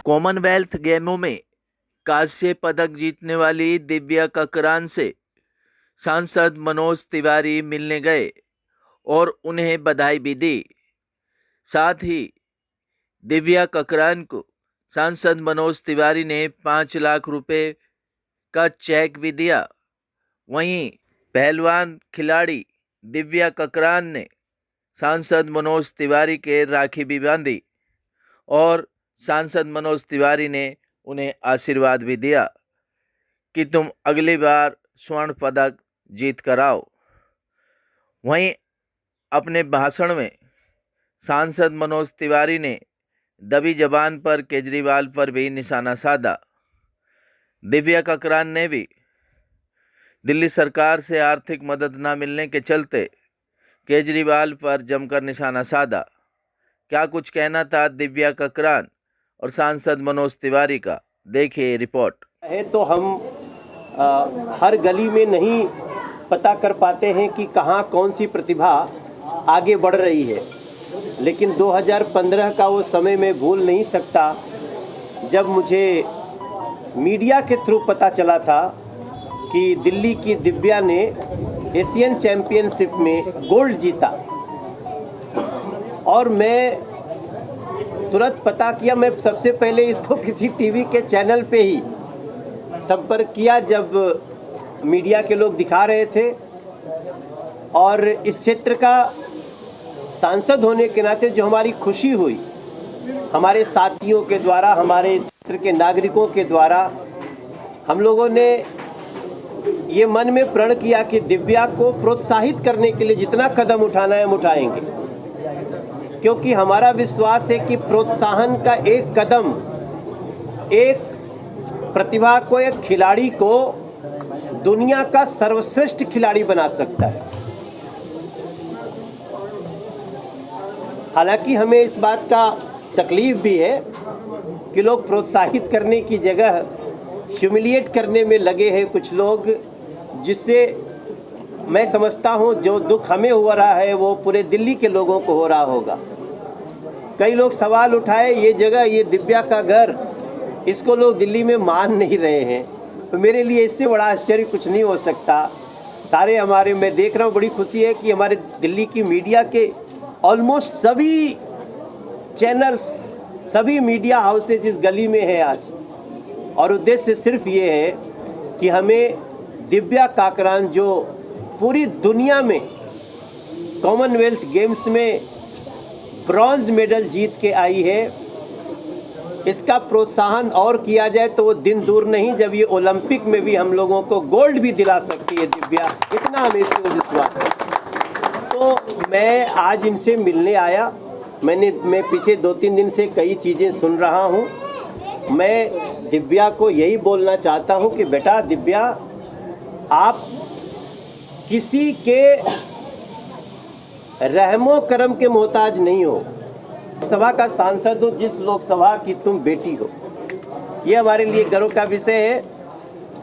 Commonwealth गेमों में कांस्य पदक जीतने वाली दिव्या ककरान से सांसद मनोज तिवारी मिलने गए और उन्हें बधाई भी दी। साथ ही दिव्या ककरान को सांसद मनोज तिवारी ने 5 लाख रुपए का चेक भी दिया। वहीं पहलवान खिलाड़ी दिव्या ककरान ने सांसद मनोज तिवारी के राखी भी बांधी और सांसद मनोज तिवारी ने उन्हें आशीर्वाद भी दिया कि तुम अगली बार स्वर्ण पदक जीत कर आओ। वहीं अपने भाषण में सांसद मनोज तिवारी ने दबी जबान पर केजरीवाल पर भी निशाना साधा। दिव्या ककरान ने भी दिल्ली सरकार से आर्थिक मदद न मिलने के चलते केजरीवाल पर जमकर निशाना साधा। क्या कुछ कहना था दिव्या ककरान और सांसद मनोज तिवारी का, देखिए रिपोर्ट। है तो हम हर गली में नहीं पता कर पाते हैं कि कहाँ कौन सी प्रतिभा आगे बढ़ रही है, लेकिन 2015 का वो समय मैं भूल नहीं सकता जब मुझे मीडिया के थ्रू पता चला था कि दिल्ली की दिव्या ने एशियन चैम्पियनशिप में गोल्ड जीता। और मैं तुरंत पता किया, मैं सबसे पहले इसको किसी टीवी के चैनल पे ही संपर्क किया जब मीडिया के लोग दिखा रहे थे। और इस क्षेत्र का सांसद होने के नाते जो हमारी खुशी हुई, हमारे साथियों के द्वारा, हमारे क्षेत्र के नागरिकों के द्वारा, हम लोगों ने ये मन में प्रण किया कि दिव्या को प्रोत्साहित करने के लिए जितना कदम उठाना है हम उठाएंगे, क्योंकि हमारा विश्वास है कि प्रोत्साहन का एक कदम एक प्रतिभा को, एक खिलाड़ी को दुनिया का सर्वश्रेष्ठ खिलाड़ी बना सकता है। हालांकि हमें इस बात का तकलीफ भी है कि लोग प्रोत्साहित करने की जगह ह्यूमिलिएट करने में लगे हैं कुछ लोग, जिससे मैं समझता हूं जो दुख हमें हो रहा है वो पूरे दिल्ली के लोगों को हो रहा होगा। कई लोग सवाल उठाए, ये जगह, ये दिव्या का घर, इसको लोग दिल्ली में मान नहीं रहे हैं। तो मेरे लिए इससे बड़ा आश्चर्य कुछ नहीं हो सकता। सारे हमारे, मैं देख रहा हूँ, बड़ी खुशी है कि हमारे दिल्ली की मीडिया के ऑलमोस्ट सभी चैनल्स, सभी मीडिया हाउसेज इस गली में है आज। और उद्देश्य सिर्फ ये है कि हमें दिव्या ककरान जो पूरी दुनिया में कॉमनवेल्थ गेम्स में ब्रॉन्ज मेडल जीत के आई है, इसका प्रोत्साहन और किया जाए तो वो दिन दूर नहीं जब ये ओलंपिक में भी हम लोगों को गोल्ड भी दिला सकती है दिव्या, इतना हमें इस पर विश्वास है। तो मैं आज इनसे मिलने आया। मैं पीछे 2-3 दिन से कई चीज़ें सुन रहा हूँ। मैं दिव्या को यही बोलना चाहता हूँ कि बेटा दिव्या, आप किसी के रहमो करम के मोहताज नहीं हो। सभा का सांसद हो, जिस लोकसभा की तुम बेटी हो, ये हमारे लिए गर्व का विषय है।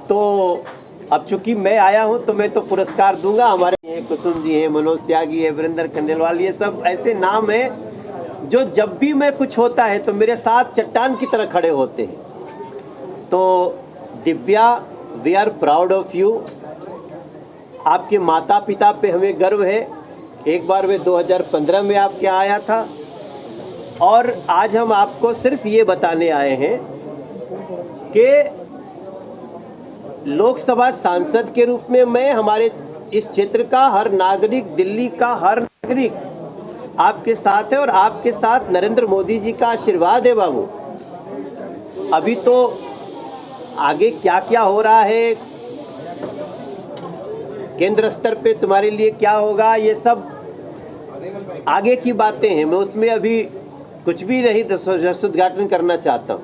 तो अब चूंकि मैं आया हूं तो मैं तो पुरस्कार दूंगा। हमारे हैं कुसुम जी हैं, मनोज त्यागी है, वीरेंद्र खंडेलवाल, ये सब ऐसे नाम हैं जो जब भी मैं कुछ होता है तो मेरे साथ चट्टान की तरह खड़े होते हैं। तो Divya, we are proud of you. आपके माता पिता पे हमें गर्व है। एक बार वे 2015 में आपके आया था और आज हम आपको सिर्फ ये बताने आए हैं कि लोकसभा सांसद के रूप में मैं हमारे इस क्षेत्र का हर नागरिक, दिल्ली का हर नागरिक आपके साथ है और आपके साथ नरेंद्र मोदी जी का आशीर्वाद है बाबू। अभी तो आगे क्या क्या हो रहा है, केंद्र स्तर पे तुम्हारे लिए क्या होगा, ये सब आगे की बातें हैं। मैं उसमें अभी कुछ भी नहीं रसोद्घाटन करना चाहता हूँ,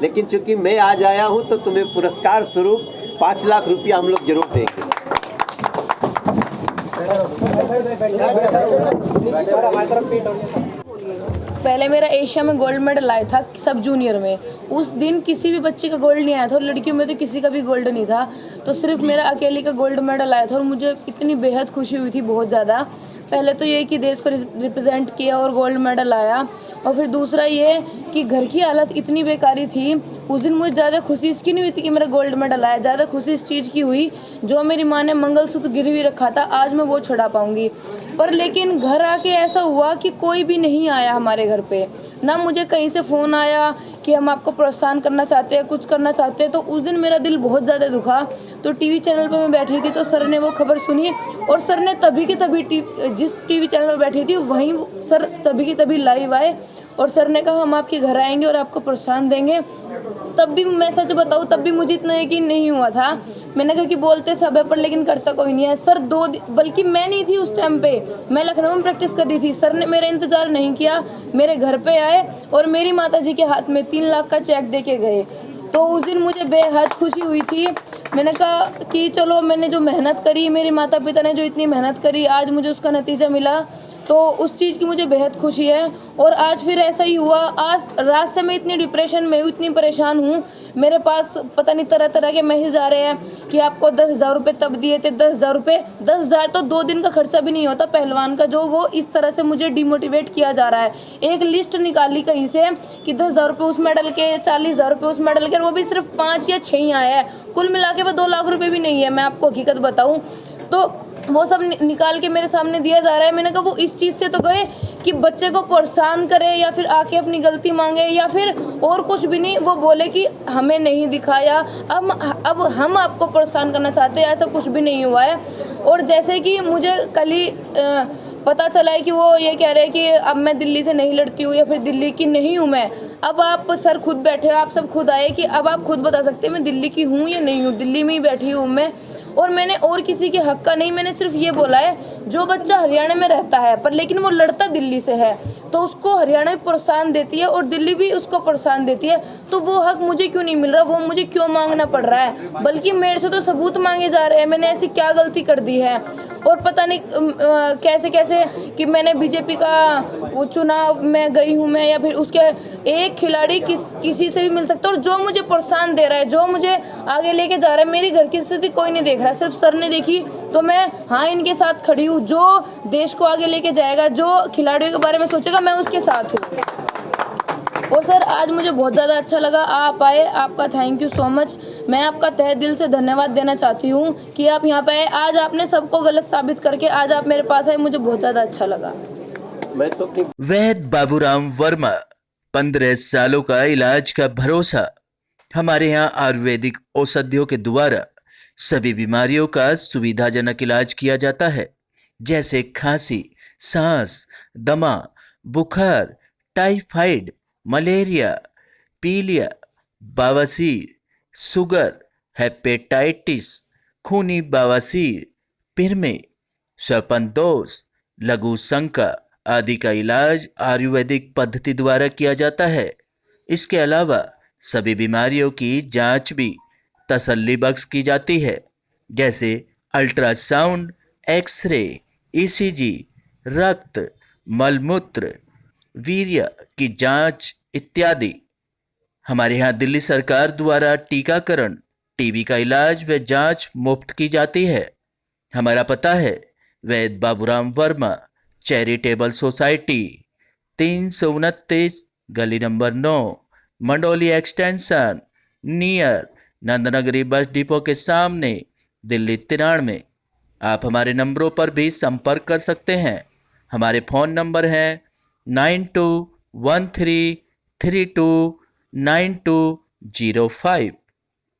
लेकिन चूंकि मैं आज आया हूँ तो तुम्हें पुरस्कार स्वरूप 5 लाख रुपया हम लोग जरूर देंगे। पहले मेरा एशिया में गोल्ड मेडल आया था सब जूनियर में। उस दिन किसी भी बच्चे का गोल्ड नहीं आया था और लड़कियों में तो किसी का भी गोल्ड नहीं था, तो सिर्फ मेरा अकेले का गोल्ड मेडल आया था और मुझे इतनी बेहद खुशी हुई थी, बहुत ज़्यादा। पहले तो ये कि देश को रिप्रेजेंट किया और गोल्ड मेडल आया, और फिर दूसरा ये कि घर की हालत इतनी बेकारी थी। उस दिन मुझे ज़्यादा खुशी इसकी नहीं हुई थी कि मेरा गोल्ड मेडल आया, ज़्यादा खुशी इस चीज़ की हुई जो मेरी माँ ने मंगलसूत्र गिरवी रखा था, आज मैं वो छुड़ा पाऊँगी। पर लेकिन घर आके ऐसा हुआ कि कोई भी नहीं आया हमारे घर पे, ना मुझे कहीं से फ़ोन आया कि हम आपको प्रोत्साहन करना चाहते हैं, कुछ करना चाहते हैं। तो उस दिन मेरा दिल बहुत ज़्यादा दुखा। तो टीवी चैनल पे मैं बैठी थी तो सर ने वो खबर सुनी और सर ने तभी के तभी जिस टीवी चैनल पर बैठी थी वहीं सर तभी के तभी लाइव आए और सर ने कहा हम आपके घर आएंगे और आपको प्रोत्साहन देंगे। तब भी मैं सच बताऊँ, तब भी मुझे इतना यकीन नहीं हुआ था। मैंने कहा कि बोलते सब है पर लेकिन करता कोई नहीं है। सर बल्कि मैं नहीं थी उस टाइम पे, मैं लखनऊ में प्रैक्टिस कर रही थी। सर ने मेरा इंतज़ार नहीं किया, मेरे घर पे आए और मेरी माताजी के हाथ में 3 लाख का चेक दे के गए। तो उस दिन मुझे बेहद खुशी हुई थी। मैंने कहा कि चलो मैंने जो मेहनत करी, मेरे माता पिता ने जो इतनी मेहनत करी, आज मुझे उसका नतीजा मिला, तो उस चीज़ की मुझे बेहद खुशी है। और आज फिर ऐसा ही हुआ। आज रात से मैं इतनी डिप्रेशन में हूँ, इतनी परेशान हूँ। मेरे पास पता नहीं तरह तरह के मैसेज आ रहे हैं कि आपको 10,000 रुपये तब दिए थे, 10,000 रुपये। 10,000 तो 2 दिन का खर्चा भी नहीं होता पहलवान का, जो वो इस तरह से मुझे डिमोटिवेट किया जा रहा है। एक लिस्ट निकाली कहीं से कि 10,000 रुपये उस मेडल के, 40,000 रुपये उस मेडल के, और वो भी सिर्फ 5 या 6 ही आए हैं। कुल मिला के वो 2 लाख रुपये भी नहीं है, मैं आपको हकीकत बताऊँ तो। वो सब निकाल के मेरे सामने दिया जा रहा है। मैंने कहा वो इस चीज़ से तो गए कि बच्चे को प्रोत्साहन करे या फिर आके अपनी गलती मांगे या फिर और कुछ भी नहीं, वो बोले कि हमें नहीं दिखाया, अब हम आपको प्रोत्साहन करना चाहते हैं। ऐसा कुछ भी नहीं हुआ है। और जैसे कि मुझे कल ही पता चला है कि वो ये कह रहे हैं कि अब मैं दिल्ली से नहीं लड़ती हूँ या फिर दिल्ली की नहीं हूँ मैं। अब आप सर खुद बैठे, आप सब खुद आए कि अब आप खुद बता सकते हैं मैं दिल्ली की हूँ या नहीं हूँ। दिल्ली में ही बैठी हूँ मैं, और मैंने और किसी के हक का नहीं, मैंने सिर्फ ये बोला है जो बच्चा हरियाणा में रहता है पर लेकिन वो लड़ता दिल्ली से है तो उसको हरियाणा भी प्रोत्साहन देती है और दिल्ली भी उसको प्रोत्साहन देती है, तो वो हक मुझे क्यों नहीं मिल रहा, वो मुझे क्यों मांगना पड़ रहा है। बल्कि मेरे से तो सबूत मांगे जा रहे हैं, मैंने ऐसी क्या गलती कर दी है। और पता नहीं कैसे कैसे कि मैंने बीजेपी का वो चुनाव में गई हूँ मैं, या फिर उसके एक खिलाड़ी किसी से भी मिल सकता है। और जो मुझे प्रोत्साहन दे रहा है, जो मुझे आगे लेके जा रहा है, मेरी घर की स्थिति कोई नहीं देख रहा, सिर्फ सर ने देखी। तो मैं हाँ इनके साथ खड़ी हूँ। जो देश को आगे लेके जाएगा, जो खिलाड़ियों के बारे में सोचेगा, मैं उसके साथ हूँ। और सर आज मुझे बहुत ज़्यादा अच्छा लगा आप आए, आपका थैंक यू सो मच। मैं आपका तहे दिल से धन्यवाद देना चाहती हूँ कि आप यहाँ पे आए। आज आपने सबको गलत साबित करके आज आप मेरे पास आए, मुझे बहुत ज़्यादा अच्छा लगा। मैं तो अपनी वैद बाबूराम वर्मा, 15 सालों का इलाज का भरोसा। हमारे यहाँ आयुर्वेदिक औषधियों के द्वारा सभी बीमारियों का सुविधाजनक इलाज किया जाता है, जैसे खांसी, सांस, दमा, बुखार, टाइफाइड, मलेरिया, पीलिया, बवासीर, शुगर, हेपेटाइटिस, खूनी बवासीर, पिरमे, श्वापनदोष, लघु शंका आदि का इलाज आयुर्वेदिक पद्धति द्वारा किया जाता है। इसके अलावा सभी बीमारियों की जांच भी तसल्ली बख्श की जाती है, जैसे अल्ट्रासाउंड, एक्सरे, ईसीजी, रक्त, मलमूत्र, वीर्य की जांच इत्यादि। हमारे यहाँ दिल्ली सरकार द्वारा टीकाकरण, टीबी का इलाज व जांच मुफ्त की जाती है। हमारा पता है वैद बाबूराम वर्मा चैरिटेबल सोसाइटी, 329 गली number 9, Mandoli extension, near Nand Nagri bus depot के सामने, दिल्ली 93। आप हमारे नंबरों पर भी संपर्क कर सकते हैं। हमारे फ़ोन नंबर हैं 9213329205,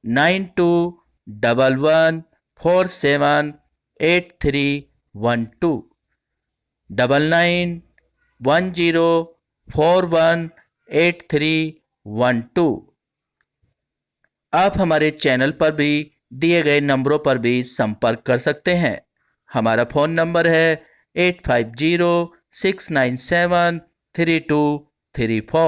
9211478312, 9910418312। आप हमारे चैनल पर भी दिए गए नंबरों पर भी संपर्क कर सकते हैं। हमारा फ़ोन नंबर है 8506973234।